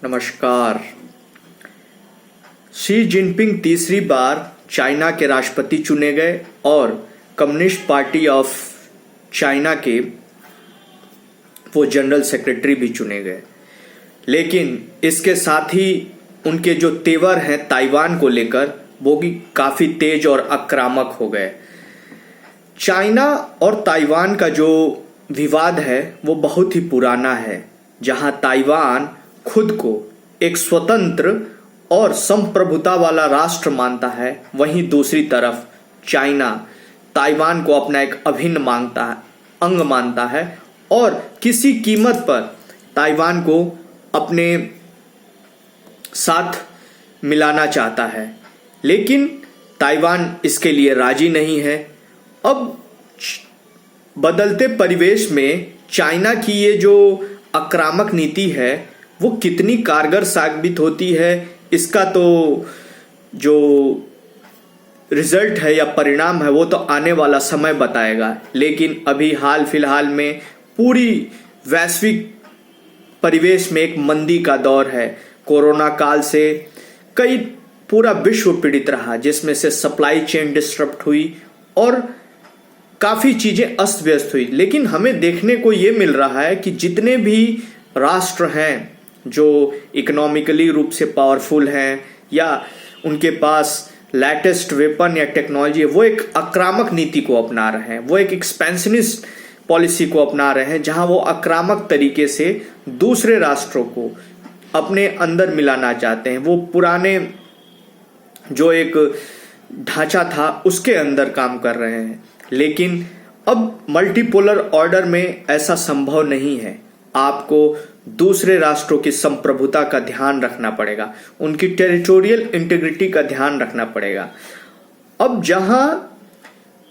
नमस्कार। Xi Jinping तीसरी बार China के राष्ट्रपति चुने गए और कम्युनिस्ट पार्टी ऑफ चाइना के वो जनरल सेक्रेटरी भी चुने गए। लेकिन इसके साथ ही उनके जो तेवर हैं ताइवान को लेकर वो भी काफ़ी तेज और आक्रामक हो गए। चाइना और ताइवान का जो विवाद है वो बहुत ही पुराना है, जहां ताइवान खुद को एक स्वतंत्र और संप्रभुता वाला राष्ट्र मानता है, वहीं दूसरी तरफ चाइना ताइवान को अपना एक अभिन्न अंग मानता है और किसी कीमत पर ताइवान को अपने साथ मिलाना चाहता है। लेकिन ताइवान इसके लिए राजी नहीं है। अब बदलते परिवेश में चाइना की ये जो आक्रामक नीति है वो कितनी कारगर साबित होती है, इसका तो जो रिजल्ट है या परिणाम है वो तो आने वाला समय बताएगा। लेकिन अभी हाल फिलहाल में पूरी वैश्विक परिवेश में एक मंदी का दौर है। कोरोना काल से पूरा विश्व पीड़ित रहा, जिसमें से सप्लाई चेन डिस्टर्ब हुई और काफ़ी चीज़ें अस्त व्यस्त हुई। लेकिन हमें देखने को ये मिल रहा है कि जितने भी राष्ट्र हैं जो इकोनॉमिकली रूप से पावरफुल हैं या उनके पास लेटेस्ट वेपन या टेक्नोलॉजी है, वो एक आक्रामक नीति को अपना रहे हैं, वो एक एक्सपेंशनिस्ट पॉलिसी को अपना रहे हैं, जहां वो आक्रामक तरीके से दूसरे राष्ट्रों को अपने अंदर मिलाना चाहते हैं। वो पुराने जो एक ढांचा था उसके अंदर काम कर रहे हैं। लेकिन अब मल्टीपोलर ऑर्डर में ऐसा संभव नहीं है। आपको दूसरे राष्ट्रों की संप्रभुता का ध्यान रखना पड़ेगा, उनकी टेरिटोरियल इंटीग्रिटी का ध्यान रखना पड़ेगा। अब जहां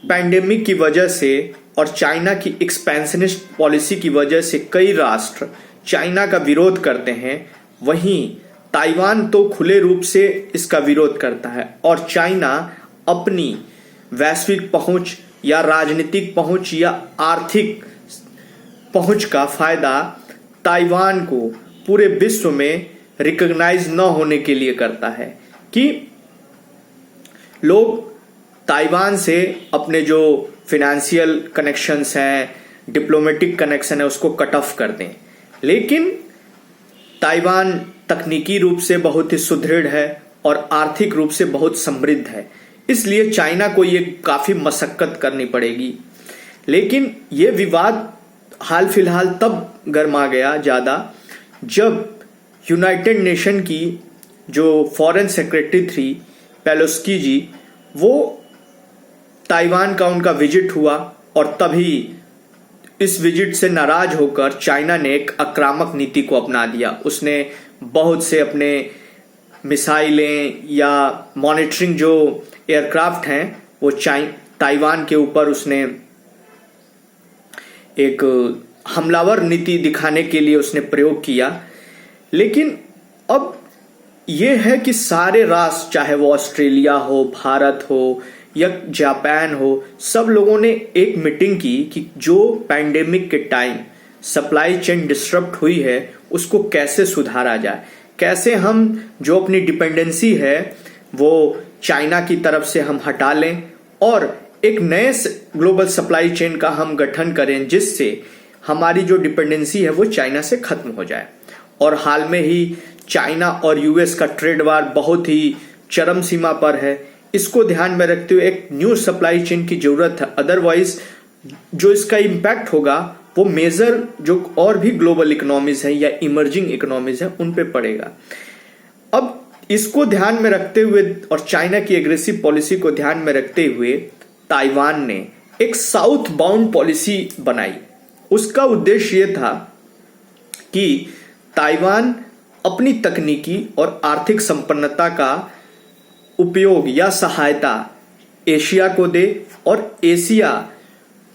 पैंडेमिक की वजह से और चाइना की एक्सपेंशनिस्ट पॉलिसी की वजह से कई राष्ट्र चाइना का विरोध करते हैं, वहीं ताइवान तो खुले रूप से इसका विरोध करता है और चाइना अपनी वैश्विक पहुंच या राजनीतिक पहुंच या आर्थिक पहुंच का फायदा ताइवान को पूरे विश्व में रिकॉग्नाइज न होने के लिए करता है कि लोग ताइवान से अपने जो फिनेंशियल कनेक्शंस हैं, डिप्लोमेटिक कनेक्शन है, उसको कट ऑफ कर दें। लेकिन ताइवान तकनीकी रूप से बहुत ही सुदृढ़ है और आर्थिक रूप से बहुत समृद्ध है, इसलिए चाइना को ये काफ़ी मशक्कत करनी पड़ेगी। लेकिन ये विवाद हाल फिलहाल तब गर्मा गया ज़्यादा जब यूनाइटेड नेशन की जो फॉरेन सेक्रेटरी थी पेलोस्की जी, वो ताइवान का उनका विजिट हुआ और तभी इस विजिट से नाराज होकर चाइना ने एक आक्रामक नीति को अपना दिया। उसने बहुत से अपने मिसाइलें या मॉनिटरिंग जो एयरक्राफ्ट हैं वो ताइवान के ऊपर उसने एक हमलावर नीति दिखाने के लिए उसने प्रयोग किया। लेकिन अब ये है कि सारे राष्ट्र, चाहे वो ऑस्ट्रेलिया हो, भारत हो या जापान हो, सब लोगों ने एक मीटिंग की कि जो पैंडेमिक के टाइम सप्लाई चेन डिस्टर्ब हुई है उसको कैसे सुधारा जाए, कैसे हम जो अपनी डिपेंडेंसी है वो चाइना की तरफ से हम हटा लें और एक नए ग्लोबल सप्लाई चेन का हम गठन करें, जिससे हमारी जो डिपेंडेंसी है वो चाइना से खत्म हो जाए। और हाल में ही चाइना और यूएस का ट्रेड वार बहुत ही चरम सीमा पर है। इसको ध्यान में रखते हुए एक न्यू सप्लाई चेन की जरूरत है, अदरवाइज जो इसका इम्पैक्ट होगा वो मेजर जो और भी ग्लोबल इकोनॉमीज हैं या इमर्जिंग इकोनॉमीज हैं उन पे पड़ेगा। अब इसको ध्यान में रखते हुए और चाइना की एग्रेसिव पॉलिसी को ध्यान में रखते हुए ताइवान ने एक साउथ बाउंड पॉलिसी बनाई। उसका उद्देश्य ये था कि ताइवान अपनी तकनीकी और आर्थिक संपन्नता का उपयोग या सहायता एशिया को दे और एशिया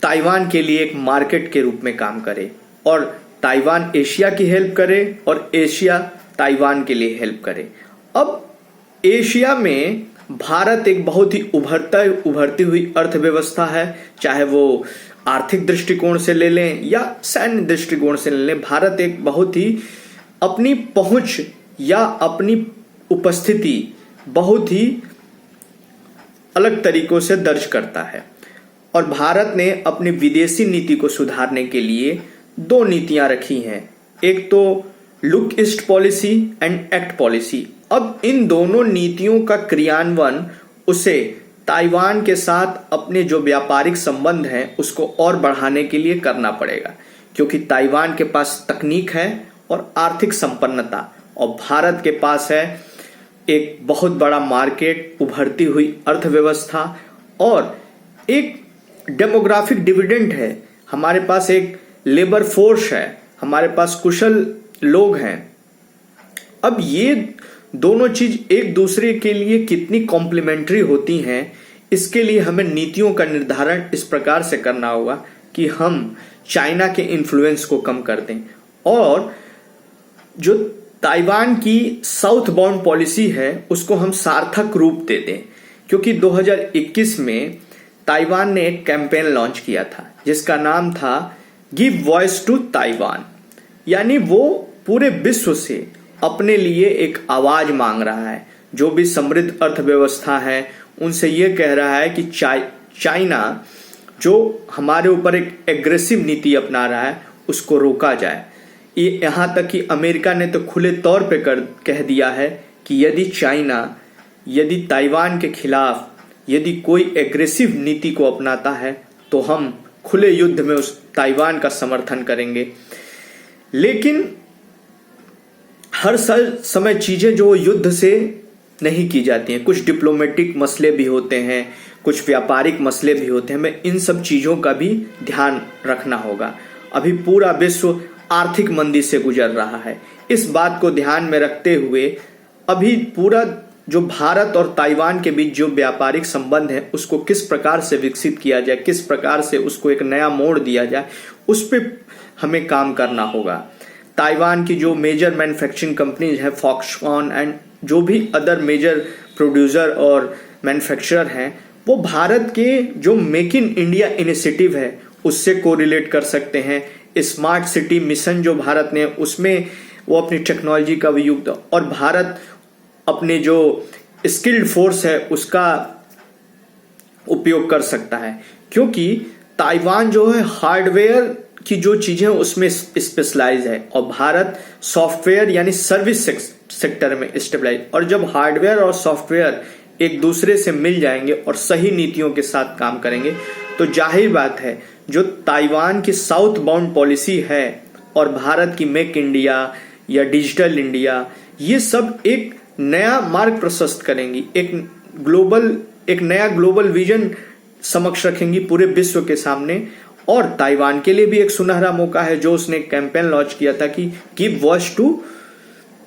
ताइवान के लिए एक मार्केट के रूप में काम करे और ताइवान एशिया की हेल्प करे और एशिया ताइवान के लिए हेल्प करे। अब एशिया में भारत एक बहुत ही उभरती हुई अर्थव्यवस्था है, चाहे वो आर्थिक दृष्टिकोण से ले लें या सैन्य दृष्टिकोण से ले लें। भारत एक बहुत ही अपनी पहुंच या अपनी उपस्थिति बहुत ही अलग तरीकों से दर्ज करता है। और भारत ने अपनी विदेशी नीति को सुधारने के लिए 2 नीतियां रखी हैं, एक तो look east policy and act policy. अब इन दोनों नीतियों का क्रियान्वयन उसे ताइवान के साथ अपने जो व्यापारिक संबंध हैं उसको और बढ़ाने के लिए करना पड़ेगा, क्योंकि ताइवान के पास तकनीक है और आर्थिक संपन्नता, और भारत के पास है एक बहुत बड़ा मार्केट, उभरती हुई अर्थव्यवस्था और एक डेमोग्राफिक डिविडेंड है। हमारे पास एक लेबर फोर्स है, हमारे पास कुशल लोग हैं। अब ये दोनों चीज एक दूसरे के लिए कितनी कॉम्प्लीमेंट्री होती हैं, इसके लिए हमें नीतियों का निर्धारण इस प्रकार से करना होगा कि हम चाइना के इन्फ्लुएंस को कम कर दें और जो ताइवान की साउथ बाउंड पॉलिसी है उसको हम सार्थक रूप दे दें। क्योंकि 2021 में ताइवान ने एक कैंपेन लॉन्च किया था जिसका नाम था गिव वॉइस टू ताइवान, यानी वो पूरे विश्व से अपने लिए एक आवाज मांग रहा है। जो भी समृद्ध अर्थव्यवस्था है उनसे ये कह रहा है कि चाइना जो हमारे ऊपर एक एग्रेसिव नीति अपना रहा है उसको रोका जाए। ये यहाँ तक कि अमेरिका ने तो खुले तौर पे कह दिया है कि यदि ताइवान के खिलाफ यदि कोई एग्रेसिव नीति को अपनाता है तो हम खुले युद्ध में उस ताइवान का समर्थन करेंगे। लेकिन हर समय चीजें जो युद्ध से नहीं की जाती हैं, कुछ डिप्लोमेटिक मसले भी होते हैं, कुछ व्यापारिक मसले भी होते हैं, हमें इन सब चीजों का भी ध्यान रखना होगा। अभी पूरा विश्व आर्थिक मंदी से गुजर रहा है। इस बात को ध्यान में रखते हुए अभी पूरा जो भारत और ताइवान के बीच जो व्यापारिक संबंध है उसको किस प्रकार से विकसित किया जाए, किस प्रकार से उसको एक नया मोड़ दिया जाए, उस पर हमें काम करना होगा। ताइवान की जो मेजर मैन्युफैक्चरिंग कंपनीज है, फॉक्सकॉन एंड जो भी अदर मेजर प्रोड्यूसर और मैन्युफैक्चरर हैं, वो भारत के जो मेक इन इंडिया इनिशिएटिव है उससे कोरिलेट कर सकते हैं। स्मार्ट सिटी मिशन जो भारत ने, उसमें वो अपनी टेक्नोलॉजी का भी युक्त, और भारत अपने जो स्किल्ड फोर्स है उसका उपयोग कर सकता है। क्योंकि ताइवान जो है हार्डवेयर की जो चीजें उसमें स्पेशलाइज है और भारत सॉफ्टवेयर यानी सर्विस सेक्टर में स्टेबलाइज। और जब हार्डवेयर और सॉफ्टवेयर एक दूसरे से मिल जाएंगे और सही नीतियों के साथ काम करेंगे तो जाहिर बात है जो ताइवान की साउथ बाउंड पॉलिसी है और भारत की मेक इंडिया या डिजिटल इंडिया, ये सब एक नया मार्ग प्रशस्त करेंगी, एक नया ग्लोबल विजन समक्ष रखेंगी पूरे विश्व के सामने। और ताइवान के लिए भी एक सुनहरा मौका है जो उसने कैंपेन लॉन्च किया था कि गिव वॉइस टू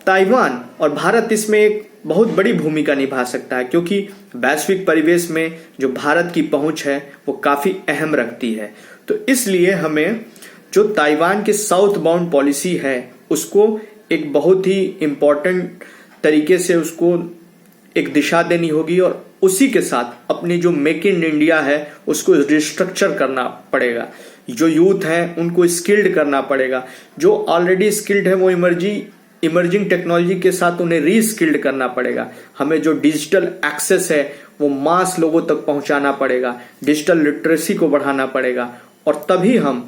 ताइवान, और भारत इसमें एक बहुत बड़ी भूमिका निभा सकता है क्योंकि वैश्विक परिवेश में जो भारत की पहुंच है वो काफी अहम रखती है। तो इसलिए हमें जो ताइवान की साउथ बाउंड पॉलिसी है उसको एक बहुत ही इम्पोर्टेंट तरीके से उसको एक दिशा देनी होगी और उसी के साथ अपनी जो मेक इन इंडिया है उसको रिस्ट्रक्चर करना पड़ेगा। जो यूथ हैं उनको स्किल्ड करना पड़ेगा, जो ऑलरेडी स्किल्ड है वो इमर्जिंग टेक्नोलॉजी के साथ उन्हें रीस्किल्ड करना पड़ेगा। हमें जो डिजिटल एक्सेस है वो मास लोगों तक पहुंचाना पड़ेगा, डिजिटल लिटरेसी को बढ़ाना पड़ेगा और तभी हम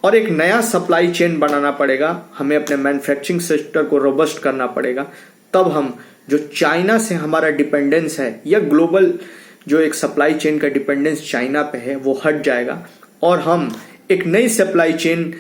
और एक नया सप्लाई चेन बनाना पड़ेगा। हमें अपने मैन्युफैक्चरिंग सेक्टर को रोबस्ट करना पड़ेगा, तब हम जो चाइना से हमारा डिपेंडेंस है या ग्लोबल जो एक सप्लाई चेन का डिपेंडेंस चाइना पे है वो हट जाएगा और हम एक नई सप्लाई चेन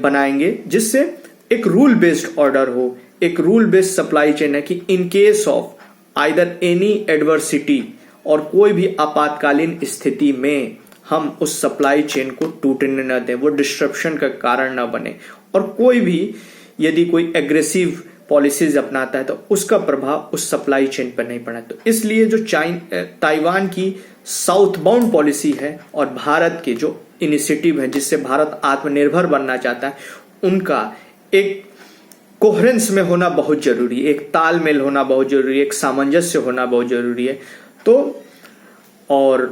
बनाएंगे जिससे एक रूल बेस्ड ऑर्डर हो, एक रूल बेस्ड सप्लाई चेन है कि in case of either any adversity और कोई भी आपातकालीन स्थिति में हम उस सप्लाई चेन को टूटने न दें, वो डिस्ट्रप्शन का कारण न बने। और कोई भी यदि कोई एग्रेसिव पॉलिसीज अपनाता है तो उसका प्रभाव उस सप्लाई चेन पर नहीं पड़ा। तो इसलिए जो ताइवान की साउथ बाउंड पॉलिसी है और भारत के जो इनिशिएटिव है जिससे भारत आत्मनिर्भर बनना चाहता है, उनका एक कोहेरेंस में होना बहुत जरूरी है, एक तालमेल होना बहुत जरूरी है, एक सामंजस्य होना बहुत जरूरी है। तो और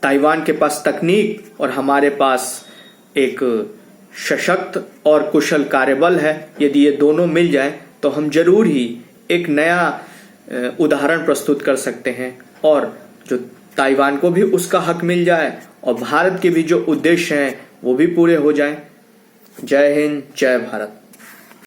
ताइवान के पास तकनीक और हमारे पास एक सशक्त और कुशल कार्यबल है। यदि ये दोनों मिल जाए तो हम जरूर ही एक नया उदाहरण प्रस्तुत कर सकते हैं और जो ताइवान को भी उसका हक मिल जाए और भारत के भी जो उद्देश्य हैं वो भी पूरे हो जाएं। जय हिंद, जय भारत।